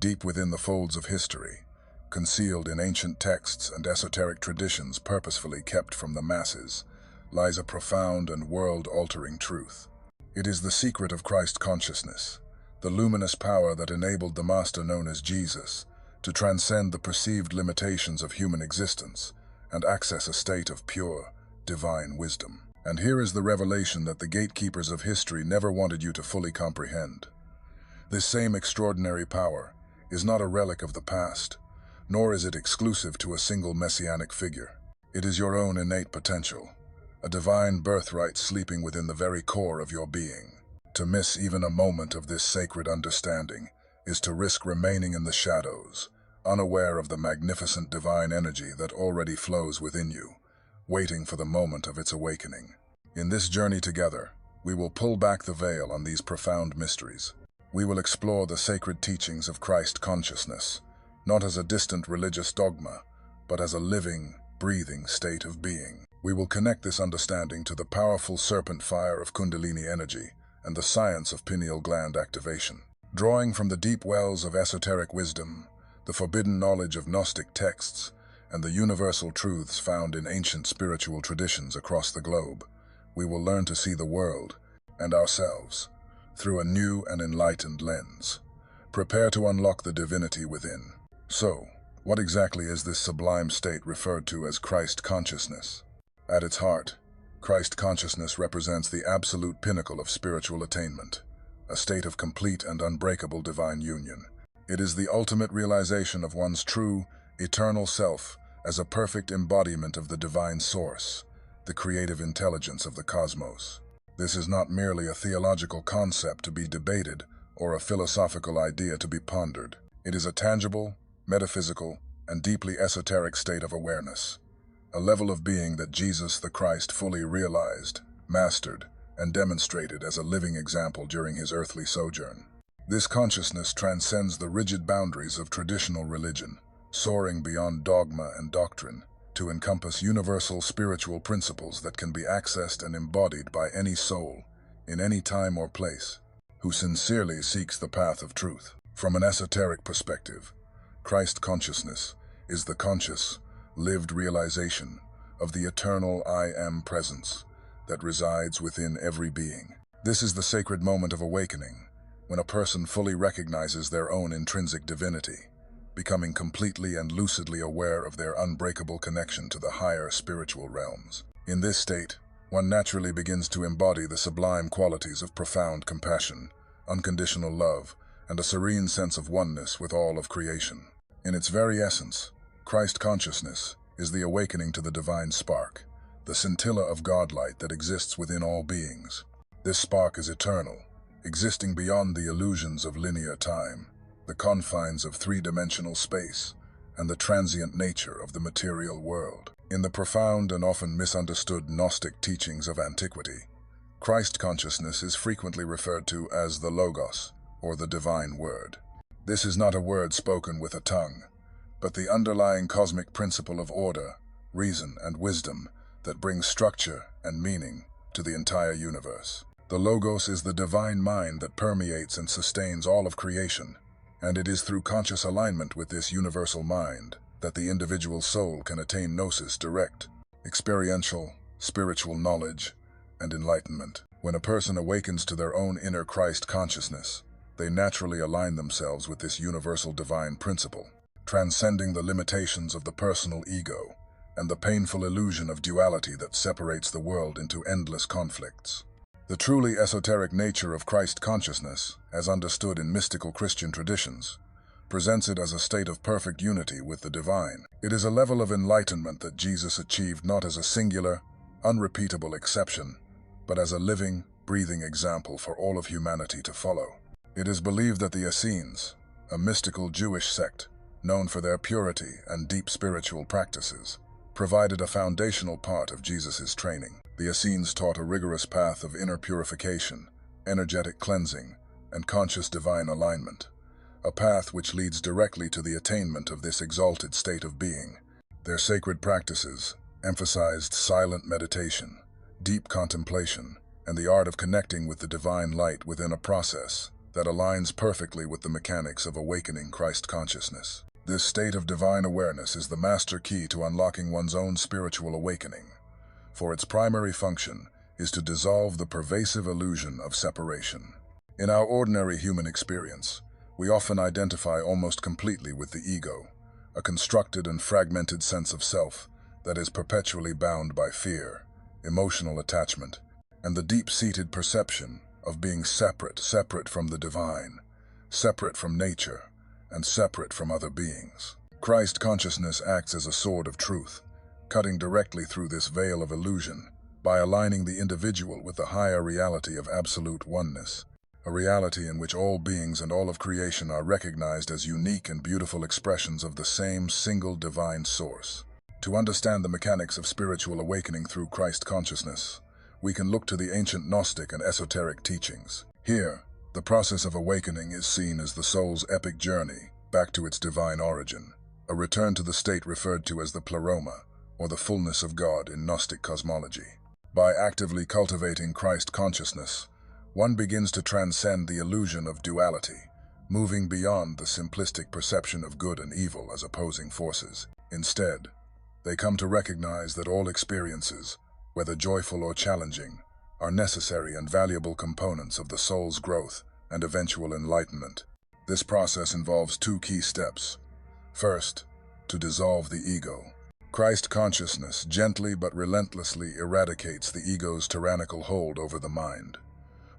Deep within the folds of history, concealed in ancient texts and esoteric traditions purposefully kept from the masses, lies a profound and world-altering truth. It is the secret of Christ consciousness, the luminous power that enabled the master known as Jesus to transcend the perceived limitations of human existence and access a state of pure, divine wisdom. And here is the revelation that the gatekeepers of history never wanted you to fully comprehend. This same extraordinary power is not a relic of the past, nor is it exclusive to a single messianic figure. It is your own innate potential, a divine birthright sleeping within the very core of your being. To miss even a moment of this sacred understanding is to risk remaining in the shadows, unaware of the magnificent divine energy that already flows within you, waiting for the moment of its awakening. In this journey together, we will pull back the veil on these profound mysteries. We will explore the sacred teachings of Christ consciousness, not as a distant religious dogma, but as a living, breathing state of being. We will connect this understanding to the powerful serpent fire of Kundalini energy and the science of pineal gland activation. Drawing from the deep wells of esoteric wisdom, the forbidden knowledge of Gnostic texts, and the universal truths found in ancient spiritual traditions across the globe, we will learn to see the world and ourselves through a new and enlightened lens. Prepare to unlock the divinity within. So, what exactly is this sublime state referred to as Christ consciousness? At its heart, Christ consciousness represents the absolute pinnacle of spiritual attainment, a state of complete and unbreakable divine union. It is the ultimate realization of one's true, eternal self as a perfect embodiment of the divine source, the creative intelligence of the cosmos. This is not merely a theological concept to be debated or a philosophical idea to be pondered. It is a tangible, metaphysical, and deeply esoteric state of awareness, a level of being that Jesus the Christ fully realized, mastered, and demonstrated as a living example during his earthly sojourn. This consciousness transcends the rigid boundaries of traditional religion, soaring beyond dogma and doctrine to encompass universal spiritual principles that can be accessed and embodied by any soul, in any time or place, who sincerely seeks the path of truth. From an esoteric perspective, Christ consciousness is the conscious, lived realization of the eternal I Am presence that resides within every being. This is the sacred moment of awakening, when a person fully recognizes their own intrinsic divinity, becoming completely and lucidly aware of their unbreakable connection to the higher spiritual realms. In this state, one naturally begins to embody the sublime qualities of profound compassion, unconditional love, and a serene sense of oneness with all of creation. In its very essence, Christ consciousness is the awakening to the divine spark, the scintilla of godlight that exists within all beings. This spark is eternal, existing beyond the illusions of linear time, the confines of three-dimensional space, and the transient nature of the material world. In the profound and often misunderstood Gnostic teachings of antiquity, Christ consciousness is frequently referred to as the Logos, or the divine word. This is not a word spoken with a tongue, but the underlying cosmic principle of order, reason, and wisdom that brings structure and meaning to the entire universe. The Logos is the divine mind that permeates and sustains all of creation, and it is through conscious alignment with this universal mind that the individual soul can attain gnosis, direct, experiential, spiritual knowledge, and enlightenment. When a person awakens to their own inner Christ consciousness, they naturally align themselves with this universal divine principle, transcending the limitations of the personal ego and the painful illusion of duality that separates the world into endless conflicts. The truly esoteric nature of Christ consciousness, as understood in mystical Christian traditions, presents it as a state of perfect unity with the divine. It is a level of enlightenment that Jesus achieved not as a singular, unrepeatable exception, but as a living, breathing example for all of humanity to follow. It is believed that the Essenes, a mystical Jewish sect known for their purity and deep spiritual practices, provided a foundational part of Jesus' training. The Essenes taught a rigorous path of inner purification, energetic cleansing, and conscious divine alignment, a path which leads directly to the attainment of this exalted state of being. Their sacred practices emphasized silent meditation, deep contemplation, and the art of connecting with the divine light within, a process that aligns perfectly with the mechanics of awakening Christ consciousness. This state of divine awareness is the master key to unlocking one's own spiritual awakening, for its primary function is to dissolve the pervasive illusion of separation. In our ordinary human experience, we often identify almost completely with the ego, a constructed and fragmented sense of self that is perpetually bound by fear, emotional attachment, and the deep-seated perception of being separate from the divine, separate from nature, and separate from other beings. Christ consciousness acts as a sword of truth, cutting directly through this veil of illusion by aligning the individual with the higher reality of absolute oneness, a reality in which all beings and all of creation are recognized as unique and beautiful expressions of the same single divine source. To understand the mechanics of spiritual awakening through Christ consciousness, we can look to the ancient Gnostic and esoteric teachings. Here, the process of awakening is seen as the soul's epic journey back to its divine origin, a return to the state referred to as the pleroma, or the fullness of God in Gnostic cosmology. By actively cultivating Christ consciousness, one begins to transcend the illusion of duality, moving beyond the simplistic perception of good and evil as opposing forces. Instead, they come to recognize that all experiences, whether joyful or challenging, are necessary and valuable components of the soul's growth and eventual enlightenment. This process involves two key steps. First, to dissolve the ego. Christ consciousness gently but relentlessly eradicates the ego's tyrannical hold over the mind,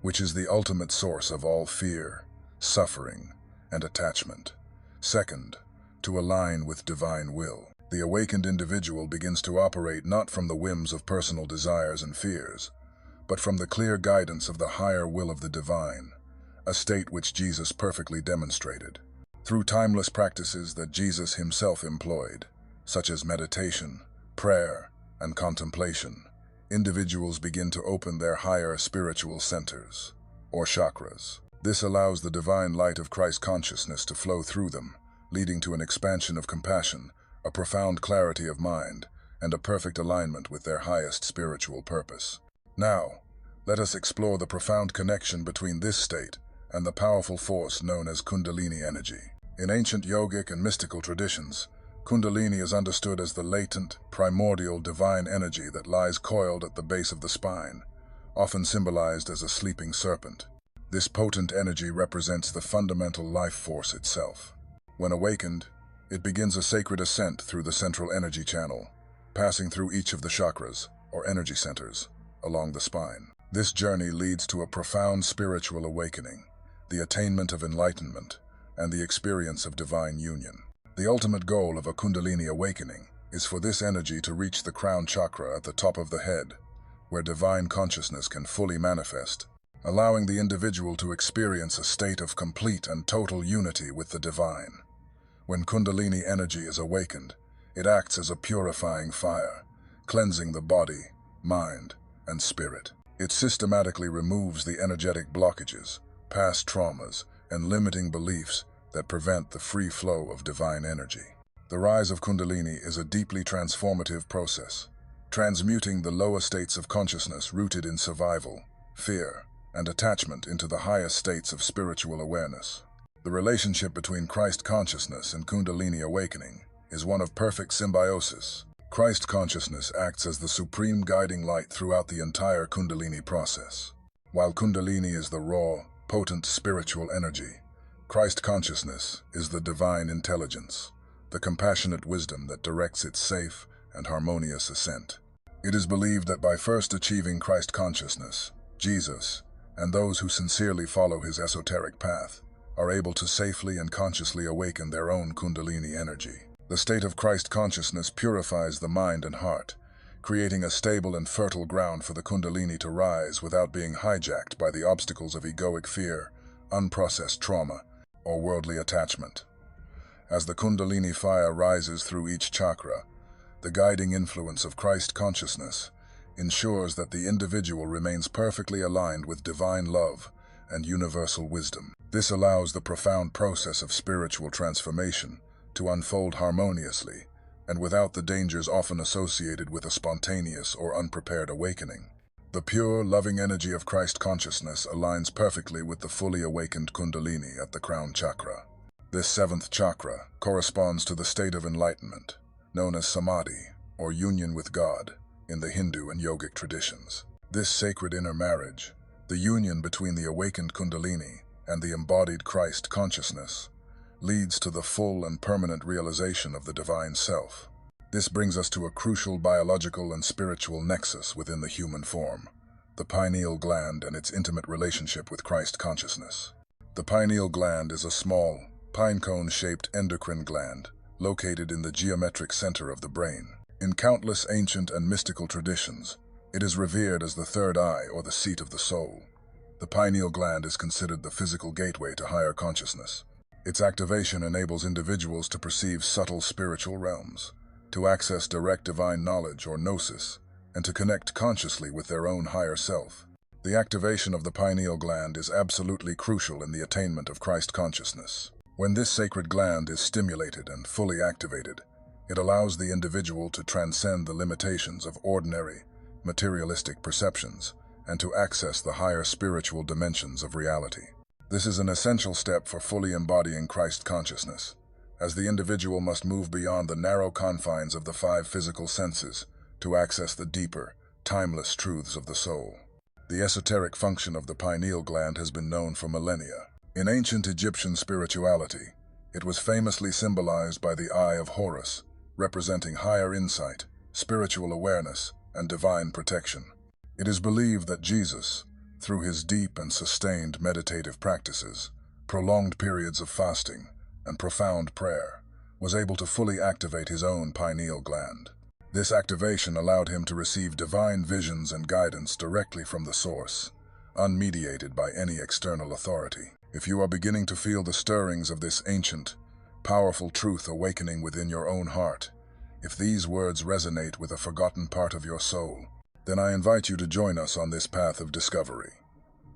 which is the ultimate source of all fear, suffering, and attachment. Second, to align with divine will. The awakened individual begins to operate not from the whims of personal desires and fears, but from the clear guidance of the higher will of the divine, a state which Jesus perfectly demonstrated. Through timeless practices that Jesus himself employed, such as meditation, prayer, and contemplation, individuals begin to open their higher spiritual centers, or chakras. This allows the divine light of Christ consciousness to flow through them, leading to an expansion of compassion, a profound clarity of mind, and a perfect alignment with their highest spiritual purpose. Now, let us explore the profound connection between this state and the powerful force known as Kundalini energy. In ancient yogic and mystical traditions, Kundalini is understood as the latent, primordial divine energy that lies coiled at the base of the spine, often symbolized as a sleeping serpent. This potent energy represents the fundamental life force itself. When awakened, it begins a sacred ascent through the central energy channel, passing through each of the chakras, or energy centers, along the spine. This journey leads to a profound spiritual awakening, the attainment of enlightenment, and the experience of divine union. The ultimate goal of a Kundalini awakening is for this energy to reach the crown chakra at the top of the head, where divine consciousness can fully manifest, allowing the individual to experience a state of complete and total unity with the divine. When Kundalini energy is awakened, it acts as a purifying fire, cleansing the body, mind, and spirit. It systematically removes the energetic blockages, past traumas, and limiting beliefs that prevent the free flow of divine energy. The rise of Kundalini is a deeply transformative process, transmuting the lower states of consciousness rooted in survival, fear, and attachment into the highest states of spiritual awareness. The relationship between Christ consciousness and Kundalini awakening is one of perfect symbiosis. Christ consciousness acts as the supreme guiding light throughout the entire Kundalini process. While Kundalini is the raw, potent spiritual energy, Christ consciousness is the divine intelligence, the compassionate wisdom that directs its safe and harmonious ascent. It is believed that by first achieving Christ consciousness, Jesus, and those who sincerely follow his esoteric path, are able to safely and consciously awaken their own Kundalini energy. The state of Christ consciousness purifies the mind and heart, creating a stable and fertile ground for the Kundalini to rise without being hijacked by the obstacles of egoic fear, unprocessed trauma, or worldly attachment. As the Kundalini fire rises through each chakra, the guiding influence of Christ consciousness ensures that the individual remains perfectly aligned with divine love and universal wisdom. This allows the profound process of spiritual transformation to unfold harmoniously and without the dangers often associated with a spontaneous or unprepared awakening. The pure, loving energy of Christ consciousness aligns perfectly with the fully awakened Kundalini at the crown chakra. This seventh chakra corresponds to the state of enlightenment, known as samadhi, or union with God, in the Hindu and yogic traditions. This sacred inner marriage, the union between the awakened Kundalini and the embodied Christ consciousness, leads to the full and permanent realization of the divine self. This brings us to a crucial biological and spiritual nexus within the human form, the pineal gland and its intimate relationship with Christ consciousness. The pineal gland is a small, pine-cone-shaped endocrine gland located in the geometric center of the brain. In countless ancient and mystical traditions, it is revered as the third eye or the seat of the soul. The pineal gland is considered the physical gateway to higher consciousness. Its activation enables individuals to perceive subtle spiritual realms, to access direct divine knowledge or gnosis, and to connect consciously with their own higher self. The activation of the pineal gland is absolutely crucial in the attainment of Christ consciousness. When this sacred gland is stimulated and fully activated, it allows the individual to transcend the limitations of ordinary, materialistic perceptions and to access the higher spiritual dimensions of reality. This is an essential step for fully embodying Christ consciousness, as the individual must move beyond the narrow confines of the five physical senses to access the deeper, timeless truths of the soul. The esoteric function of the pineal gland has been known for millennia. In ancient Egyptian spirituality, it was famously symbolized by the Eye of Horus, representing higher insight, spiritual awareness, and divine protection. It is believed that Jesus, through his deep and sustained meditative practices, prolonged periods of fasting, and profound prayer, was able to fully activate his own pineal gland. This activation allowed him to receive divine visions and guidance directly from the source, unmediated by any external authority. If you are beginning to feel the stirrings of this ancient, powerful truth awakening within your own heart, if these words resonate with a forgotten part of your soul, then I invite you to join us on this path of discovery.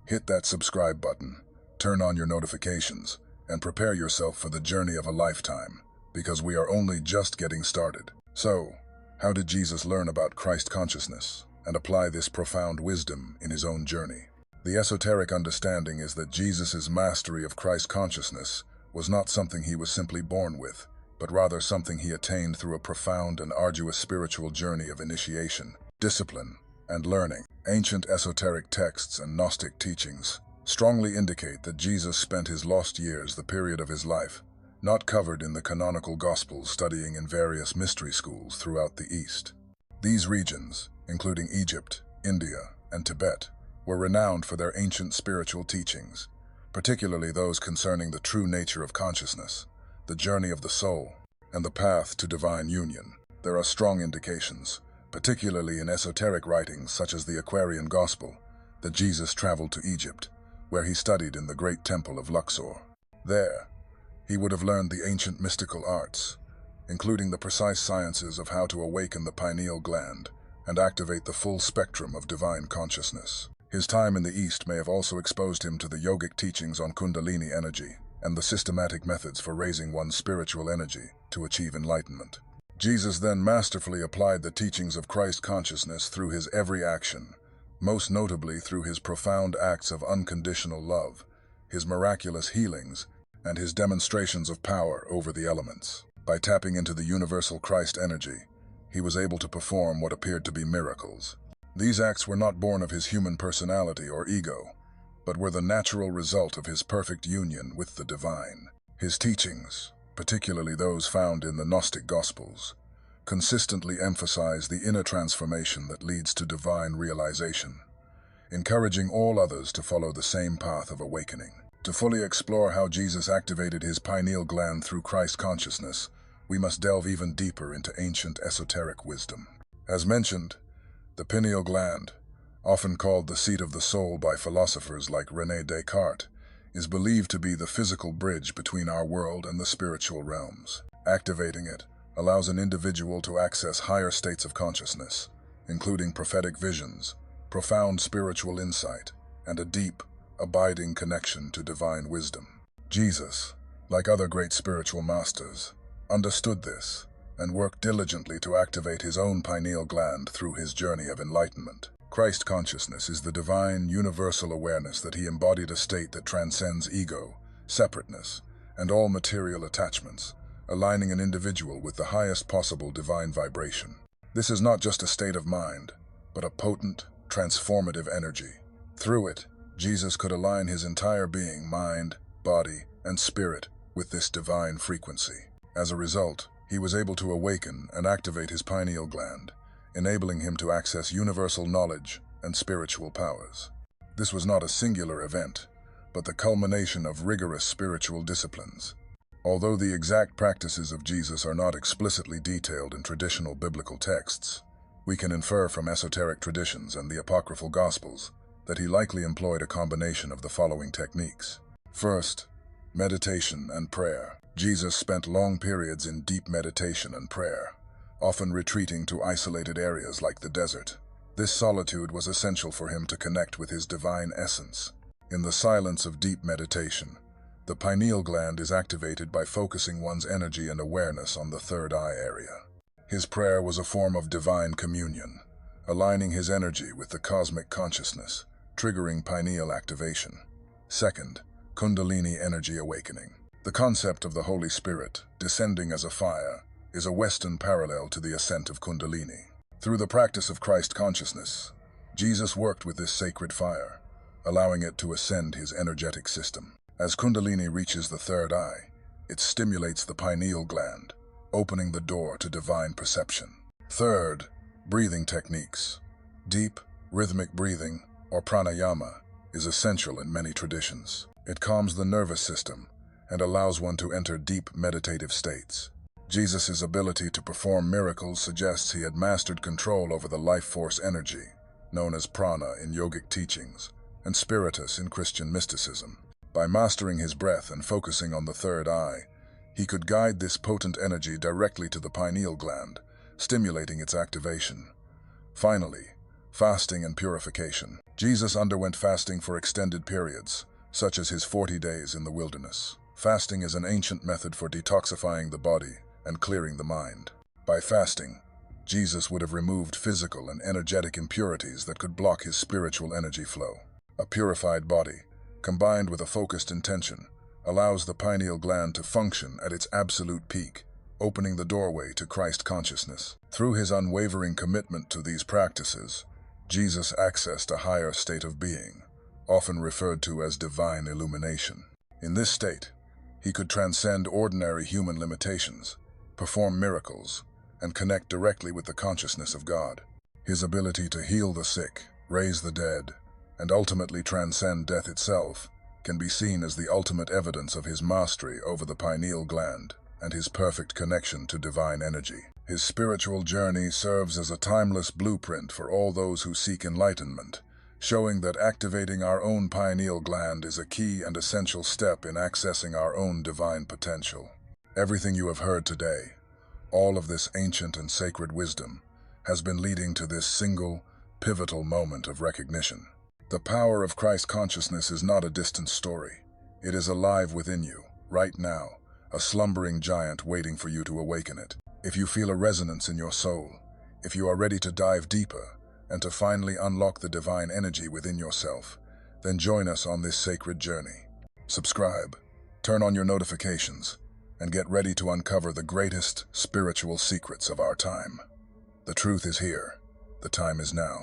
Hit that subscribe button, turn on your notifications, and prepare yourself for the journey of a lifetime, because we are only just getting started. So, how did Jesus learn about Christ consciousness and apply this profound wisdom in his own journey? The esoteric understanding is that Jesus' mastery of Christ consciousness was not something he was simply born with, but rather something he attained through a profound and arduous spiritual journey of initiation, discipline, and learning. Ancient esoteric texts and Gnostic teachings strongly indicate that Jesus spent his lost years, the period of his life, not covered in the canonical Gospels, studying in various mystery schools throughout the East. These regions, including Egypt, India, and Tibet, were renowned for their ancient spiritual teachings, particularly those concerning the true nature of consciousness, the journey of the soul, and the path to divine union. There are strong indications, particularly in esoteric writings such as the Aquarian Gospel, that Jesus traveled to Egypt, where he studied in the great temple of Luxor. There, he would have learned the ancient mystical arts, including the precise sciences of how to awaken the pineal gland and activate the full spectrum of divine consciousness. His time in the East may have also exposed him to the yogic teachings on Kundalini energy and the systematic methods for raising one's spiritual energy to achieve enlightenment. Jesus then masterfully applied the teachings of Christ consciousness through his every action, most notably through his profound acts of unconditional love, his miraculous healings, and his demonstrations of power over the elements. By tapping into the universal Christ energy, he was able to perform what appeared to be miracles. These acts were not born of his human personality or ego, but were the natural result of his perfect union with the divine. His teachings, particularly those found in the Gnostic Gospels, consistently emphasize the inner transformation that leads to divine realization, encouraging all others to follow the same path of awakening. To fully explore how Jesus activated his pineal gland through Christ consciousness, we must delve even deeper into ancient esoteric wisdom. As mentioned, the pineal gland, often called the seat of the soul by philosophers like René Descartes, is believed to be the physical bridge between our world and the spiritual realms. Activating it allows an individual to access higher states of consciousness, including prophetic visions, profound spiritual insight, and a deep, abiding connection to divine wisdom. Jesus, like other great spiritual masters, understood this and worked diligently to activate his own pineal gland through his journey of enlightenment. Christ consciousness is the divine, universal awareness that he embodied, a state that transcends ego, separateness, and all material attachments, aligning an individual with the highest possible divine vibration. This is not just a state of mind, but a potent, transformative energy. Through it, Jesus could align his entire being, mind, body, and spirit with this divine frequency. As a result, he was able to awaken and activate his pineal gland, enabling him to access universal knowledge and spiritual powers. This was not a singular event, but the culmination of rigorous spiritual disciplines. Although the exact practices of Jesus are not explicitly detailed in traditional biblical texts, we can infer from esoteric traditions and the apocryphal Gospels that he likely employed a combination of the following techniques. First, meditation and prayer. Jesus spent long periods in deep meditation and prayer, often retreating to isolated areas like the desert. This solitude was essential for him to connect with his divine essence. In the silence of deep meditation, the pineal gland is activated by focusing one's energy and awareness on the third eye area. His prayer was a form of divine communion, aligning his energy with the cosmic consciousness, triggering pineal activation. Second, Kundalini energy awakening. The concept of the Holy Spirit, descending as a fire, is a Western parallel to the ascent of Kundalini. Through the practice of Christ consciousness, Jesus worked with this sacred fire, allowing it to ascend his energetic system. As Kundalini reaches the third eye, it stimulates the pineal gland, opening the door to divine perception. Third, breathing techniques. Deep, rhythmic breathing, or pranayama, is essential in many traditions. It calms the nervous system and allows one to enter deep meditative states. Jesus' ability to perform miracles suggests he had mastered control over the life force energy, known as prana in yogic teachings, and spiritus in Christian mysticism. By mastering his breath and focusing on the third eye, he could guide this potent energy directly to the pineal gland, stimulating its activation. Finally, fasting and purification. Jesus underwent fasting for extended periods, such as his 40 days in the wilderness. Fasting is an ancient method for detoxifying the body and clearing the mind. By fasting, Jesus would have removed physical and energetic impurities that could block his spiritual energy flow. A purified body, combined with a focused intention, allows the pineal gland to function at its absolute peak, opening the doorway to Christ consciousness. Through his unwavering commitment to these practices, Jesus accessed a higher state of being, often referred to as divine illumination. In this state, he could transcend ordinary human limitations, perform miracles, and connect directly with the consciousness of God. His ability to heal the sick, raise the dead, and ultimately transcend death itself can be seen as the ultimate evidence of his mastery over the pineal gland and his perfect connection to divine energy. His spiritual journey serves as a timeless blueprint for all those who seek enlightenment, showing that activating our own pineal gland is a key and essential step in accessing our own divine potential. Everything you have heard today, all of this ancient and sacred wisdom, has been leading to this single, pivotal moment of recognition. The power of Christ consciousness is not a distant story. It is alive within you, right now, a slumbering giant waiting for you to awaken it. If you feel a resonance in your soul, if you are ready to dive deeper and to finally unlock the divine energy within yourself, then join us on this sacred journey. Subscribe, turn on your notifications, and get ready to uncover the greatest spiritual secrets of our time. The truth is here. The time is now.